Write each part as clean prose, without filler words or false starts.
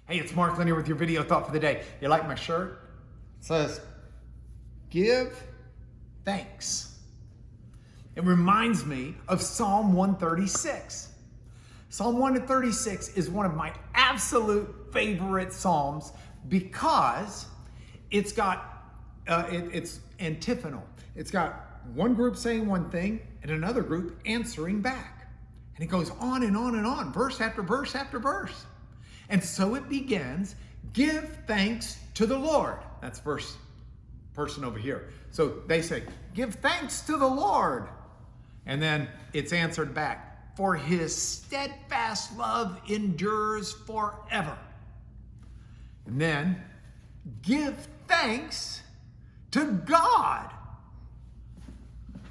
Hey, it's Mark Linear with your video thought for the day. You like my shirt? It says, give thanks. It reminds me of Psalm 136. Psalm 136 is one of my absolute favorite Psalms because it's got, it's antiphonal. It's got one group saying one thing and another group answering back. And it goes on and on and on, verse after verse after verse. And so it begins, give thanks to the Lord. That's first person over here. So they say, give thanks to the Lord. And then it's answered back, for his steadfast love endures forever. And then give thanks to God,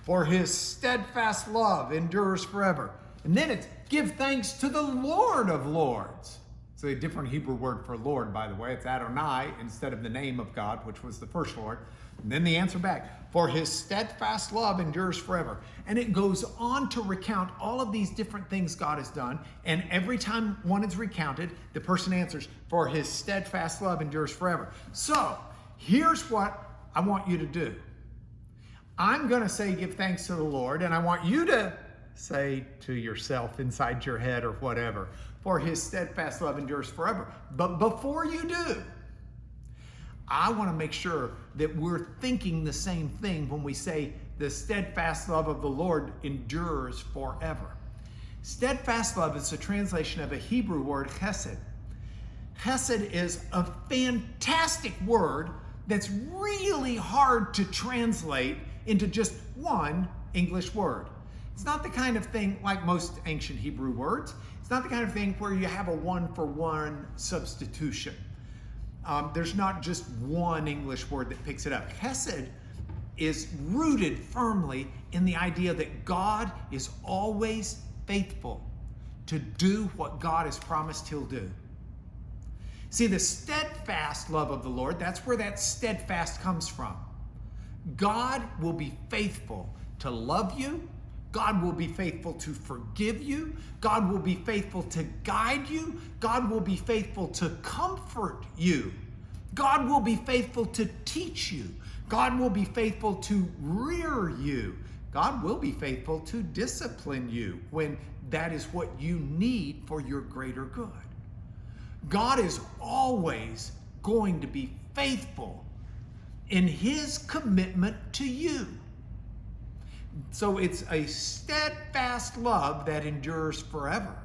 for his steadfast love endures forever. And then it's give thanks to the Lord of Lords. It's a different Hebrew word for Lord, by the way. It's Adonai instead of the name of God, which was the first Lord. And then the answer back, for his steadfast love endures forever. And it goes on to recount all of these different things God has done. And every time one is recounted, the person answers, for his steadfast love endures forever. So here's what I want you to do. I'm going to say give thanks to the Lord, and I want you to say to yourself inside your head or whatever, for his steadfast love endures forever. But before you do, I want to make sure that we're thinking the same thing when we say the steadfast love of the Lord endures forever. Steadfast love is a translation of a Hebrew word, chesed. Chesed is a fantastic word that's really hard to translate into just one English word. It's not the kind of thing like most ancient Hebrew words. It's not the kind of thing where you have a one-for-one substitution. There's not just one English word that picks it up. Chesed is rooted firmly in the idea that God is always faithful to do what God has promised he'll do. See, the steadfast love of the Lord, that's where that steadfast comes from. God will be faithful to love you. God will be faithful to forgive you. God will be faithful to guide you. God will be faithful to comfort you. God will be faithful to teach you. God will be faithful to rear you. God will be faithful to discipline you when that is what you need for your greater good. God is always going to be faithful in his commitment to you. So it's a steadfast love that endures forever.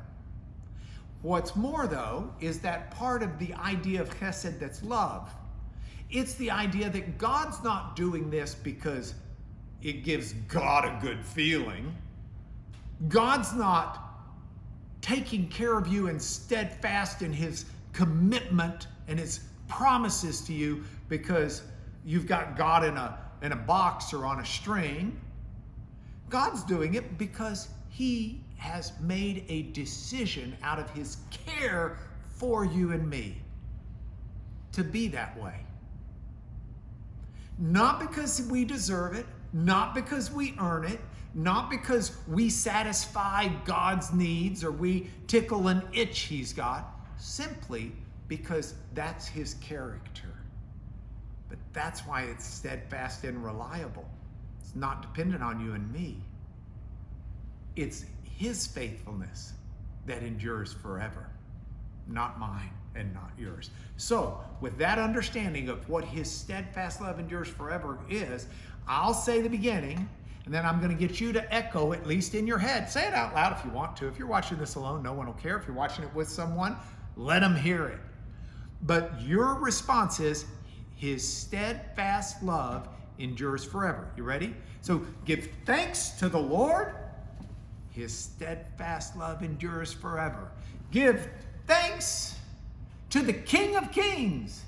What's more, though, is that part of the idea of chesed that's love. It's the idea that God's not doing this because it gives God a good feeling. God's not taking care of you and steadfast in his commitment and his promises to you because you've got God in a box or on a string. God's doing it because he has made a decision out of his care for you and me to be that way. Not because we deserve it, not because we earn it, not because we satisfy God's needs or we tickle an itch he's got, simply because that's his character. But that's why it's steadfast and reliable. It's not dependent on you and me. It's his faithfulness that endures forever, not mine and not yours. So, with that understanding of what his steadfast love endures forever is, I'll say the beginning, and then I'm going to get you to echo, at least in your head. Say it out loud if you want to. If you're watching this alone, no one will care. If you're watching it with someone, let them hear it. But your response is, his steadfast love endures forever. You ready? So give thanks to the Lord. His steadfast love endures forever. Give thanks to the King of Kings.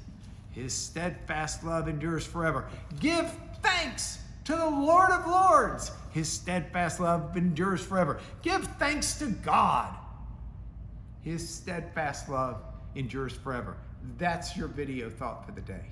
His steadfast love endures forever. Give thanks to the Lord of Lords. His steadfast love endures forever. Give thanks to God. His steadfast love endures forever. That's your video thought for the day.